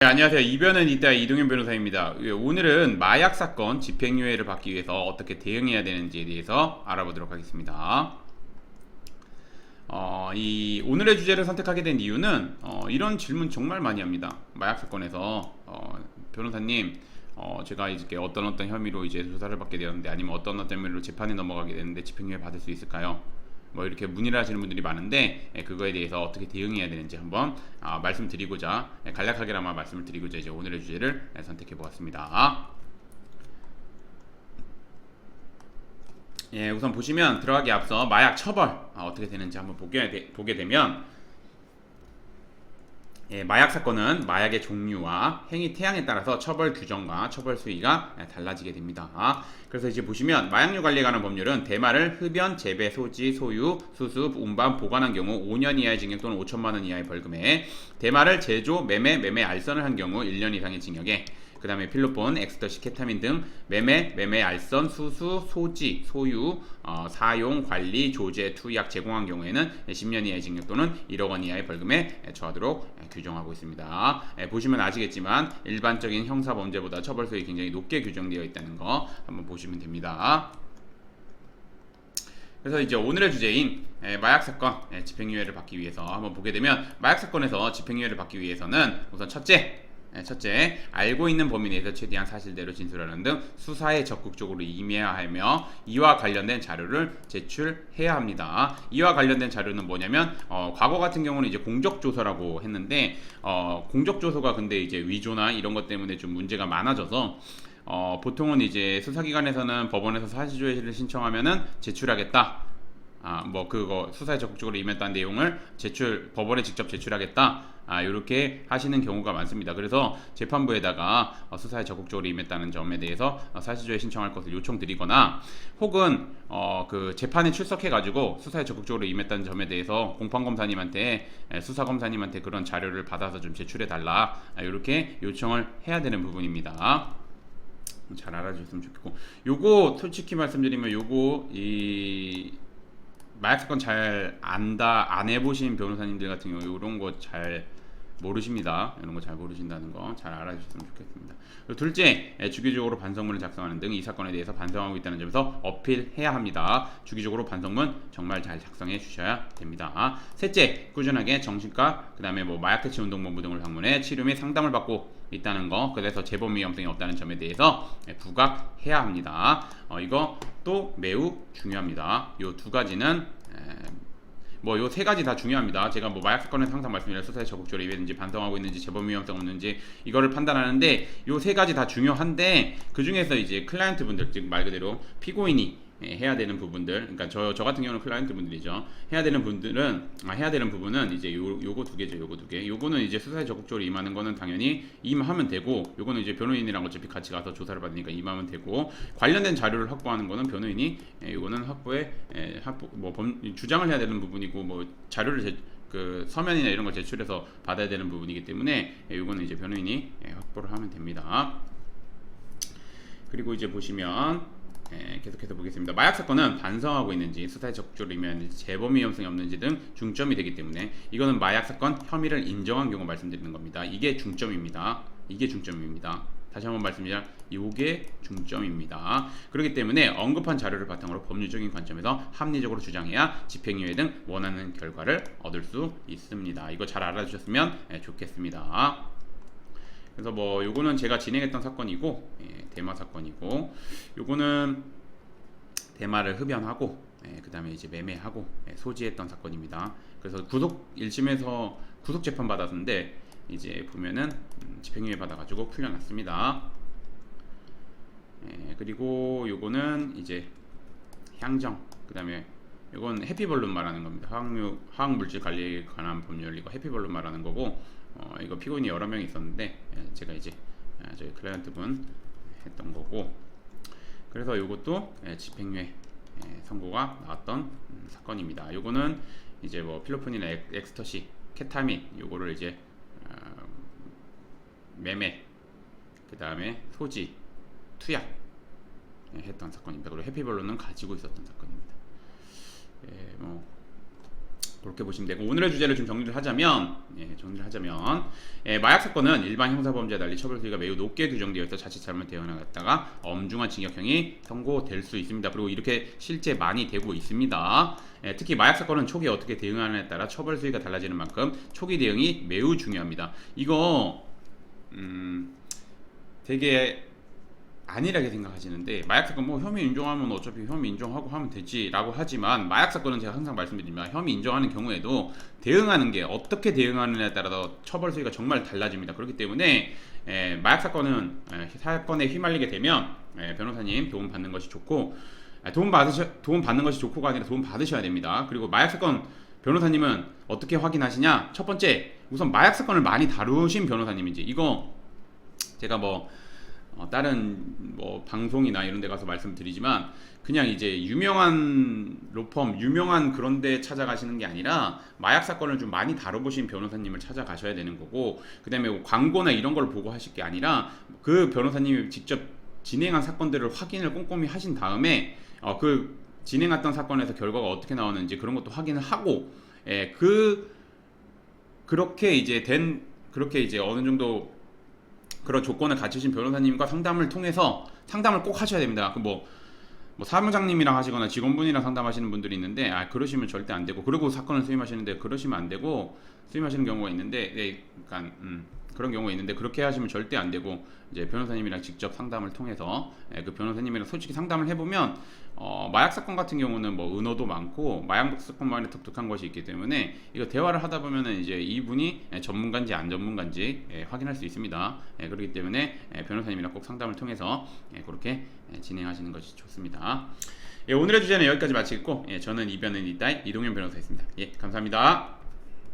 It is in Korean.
네, 안녕하세요. 이변은 이따 이동현 변호사입니다. 오늘은 마약 사건 집행유예를 받기 위해서 어떻게 대응해야 되는지에 대해서 알아보도록 하겠습니다. 오늘의 주제를 선택하게 된 이유는 이런 질문 정말 많이 합니다. 마약 사건에서 변호사님, 제가 이제 어떤 혐의로 이제 조사를 받게 되었는데, 아니면 어떤 혐의로 재판에 넘어가게 되는데 집행유예 받을 수 있을까요? 뭐 이렇게 문의를 하시는 분들이 많은데, 그거에 대해서 어떻게 대응해야 되는지 한번 말씀드리고자, 간략하게나마 말씀을 드리고자 이제 오늘의 주제를 선택해 보았습니다. 우선 보시면 들어가기 앞서 마약 처벌 어떻게 되는지 한번 보게 되면, 마약 사건은 마약의 종류와 행위 태양에 따라서 처벌 규정과 처벌 수위가 달라지게 됩니다. 그래서 이제 보시면 마약류 관리에 관한 법률은 대마를 흡연, 재배, 소지, 소유, 수습, 운반, 보관한 경우 5년 이하의 징역 또는 5천만 원 이하의 벌금에, 대마를 제조, 매매, 알선을 한 경우 1년 이상의 징역에, 그 다음에 필로폰, 엑스터시, 케타민 등 매매, 알선, 수수, 소지, 소유, 사용, 관리, 조제, 투약, 제공한 경우에는 10년 이하의 징역 또는 1억 원 이하의 벌금에 처하도록 규정하고 있습니다. 보시면 아시겠지만 일반적인 형사범죄보다 처벌수위 굉장히 높게 규정되어 있다는 거 한번 보시면 됩니다. 그래서 이제 오늘의 주제인 마약 사건 집행유예를 받기 위해서 한번 보게 되면, 마약 사건에서 집행유예를 받기 위해서는 우선 첫째, 알고 있는 범위 내에서 최대한 사실대로 진술하는 등 수사에 적극적으로 임해야 하며, 이와 관련된 자료를 제출해야 합니다. 이와 관련된 자료는 뭐냐면, 과거 같은 경우는 이제 공적조서라고 했는데, 공적조서가 근데 이제 위조나 이런 것 때문에 좀 문제가 많아져서, 보통은 이제 수사기관에서는 법원에서 사실조회를 신청하면은 제출하겠다. 뭐 그거 수사에 적극적으로 임했다는 내용을 법원에 직접 제출하겠다. 이렇게 하시는 경우가 많습니다. 그래서 재판부에다가 수사에 적극적으로 임했다는 점에 대해서 사실조회 신청할 것을 요청드리거나, 혹은 그 재판에 출석해가지고 수사에 적극적으로 임했다는 점에 대해서 공판검사님한테, 수사검사님한테 그런 자료를 받아서 좀 제출해달라, 이렇게 요청을 해야 되는 부분입니다. 잘 알아주셨으면 좋겠고, 요거 솔직히 말씀드리면 마약 사건 잘 안 해보신 변호사님들 같은 경우 이런 거 잘 모르십니다. 이런 거 잘 모르신다는 거 잘 알아주셨으면 좋겠습니다. 둘째, 주기적으로 반성문을 작성하는 등 이 사건에 대해서 반성하고 있다는 점에서 어필해야 합니다. 주기적으로 반성문 정말 잘 작성해 주셔야 됩니다. 셋째, 꾸준하게 정신과 그 다음에 뭐 마약퇴치운동본부 등을 방문해 치료 및 상담을 받고 있다는 거, 그래서 재범 위험성이 없다는 점에 대해서 부각해야 합니다. 이거 또 매우 중요합니다. 이 두 가지는 뭐 요 세 가지 다 중요합니다. 제가 뭐 마약 사건에서 항상 말씀드린 수사에 적극적으로 임했는지, 반성하고 있는지, 재범 위험성 없는지, 이거를 판단하는데 요 세 가지 다 중요한데, 그 중에서 이제 클라이언트 분들, 즉 말 그대로 피고인이 해야 되는 부분들, 그러니까 저 같은 경우는 클라이언트 분들이죠. 해야 되는 부분은 이제 요거 두 개죠. 요거 두 개. 요거는 이제 수사에 적극적으로 임하는 거는 당연히 임하면 되고, 요거는 이제 변호인이랑 어차피 같이 가서 조사를 받으니까 임하면 되고, 관련된 자료를 확보하는 거는 변호인이 요거는 주장을 해야 되는 부분이고, 뭐 자료를 그 서면이나 이런 걸 제출해서 받아야 되는 부분이기 때문에 요거는 이제 변호인이 확보를 하면 됩니다. 그리고 이제 보시면 계속해서 보겠습니다. 마약 사건은 반성하고 있는지, 수사에 적극적으로 임했는지, 재범 위험성이 없는지 등 중점이 되기 때문에, 이거는 마약 사건 혐의를 인정한 경우 말씀드리는 겁니다. 이게 중점입니다. 다시 한번 말씀드리면 이게 중점입니다. 그렇기 때문에 언급한 자료를 바탕으로 법률적인 관점에서 합리적으로 주장해야 집행유예 등 원하는 결과를 얻을 수 있습니다. 이거 잘 알아주셨으면 좋겠습니다. 그래서 뭐 요거는 제가 진행했던 사건이고, 대마 사건이고, 요거는 대마를 흡연하고, 그 다음에 이제 매매하고 소지했던 사건입니다. 그래서 구속 1심에서 구속 재판 받았는데, 이제 보면은 집행유예 받아가지고 풀려났습니다. 그리고 요거는 이제 향정, 그 다음에 이건 해피벌룬 말하는 겁니다. 화학물질 관리에 관한 법률, 이거 해피벌룬 말하는 거고, 이거 피고인이 여러 명 있었는데 제가 이제 저희 클라이언트 분 했던 거고, 그래서 이것도 집행유예 선고가 나왔던 사건입니다. 요거는 이제 뭐 필로폰이나 엑스터시, 케타민, 요거를 이제 매매, 그 다음에 소지, 투약 했던 사건입니다. 그리고 해피벌룬은 가지고 있었던 사건입니다. 뭐 그렇게 보시면 되고, 오늘의 주제를 좀 정리를 하자면, 마약 사건은 일반 형사범죄와 달리 처벌 수위가 매우 높게 규정되어 있어 자칫 잘못 대응하다가 엄중한 징역형이 선고될 수 있습니다. 그리고 이렇게 실제 많이 되고 있습니다. 특히 마약 사건은 초기에 어떻게 대응하느냐에 따라 처벌 수위가 달라지는 만큼 초기 대응이 매우 중요합니다. 이거 되게 안일하게 생각하시는데, 마약 사건 뭐 혐의 인정하면 어차피 혐의 인정하고 하면 되지라고 하지만, 마약 사건은 제가 항상 말씀드리지만 혐의 인정하는 경우에도 대응하는 게 어떻게 대응하느냐에 따라서 처벌 수위가 정말 달라집니다. 그렇기 때문에 마약 사건은 사건에 휘말리게 되면 변호사님 도움 받는 것이 좋고, 도움 받는 것이 좋고가 아니라 도움 받으셔야 됩니다. 그리고 마약 사건 변호사님은 어떻게 확인하시냐? 첫 번째, 우선 마약 사건을 많이 다루신 변호사님인지, 이거 제가 다른 방송이나 이런 데 가서 말씀드리지만, 그냥 이제 유명한 로펌, 유명한 그런 데 찾아가시는 게 아니라 마약 사건을 좀 많이 다뤄보신 변호사님을 찾아가셔야 되는 거고, 그 다음에 광고나 이런 걸 보고 하실 게 아니라 그 변호사님이 직접 진행한 사건들을 확인을 꼼꼼히 하신 다음에 그 진행했던 사건에서 결과가 어떻게 나오는지 그런 것도 확인을 하고, 그렇게 이제 어느 정도 그런 조건을 갖추신 변호사님과 상담을 통해서, 상담을 꼭 하셔야 됩니다. 뭐 사무장님이랑 하시거나 직원분이랑 상담하시는 분들이 있는데, 그러시면 절대 안 되고, 그리고 사건을 수임하시는데 그러시면 안 되고 수임하시는 경우가 있는데, 그런 경우가 있는데, 그렇게 하시면 절대 안 되고, 이제 변호사님이랑 직접 상담을 통해서 그 변호사님이랑 솔직히 상담을 해보면, 마약 사건 같은 경우는 은어도 많고 마약 사건만의 독특한 것이 있기 때문에, 이거 대화를 하다 보면은 이제 이분이 전문가인지 안 전문가인지 확인할 수 있습니다. 그렇기 때문에 변호사님이랑 꼭 상담을 통해서 그렇게 진행하시는 것이 좋습니다. 오늘의 주제는 여기까지 마치겠고, 저는 이변은 이따이 이동현 변호사였습니다. 감사합니다.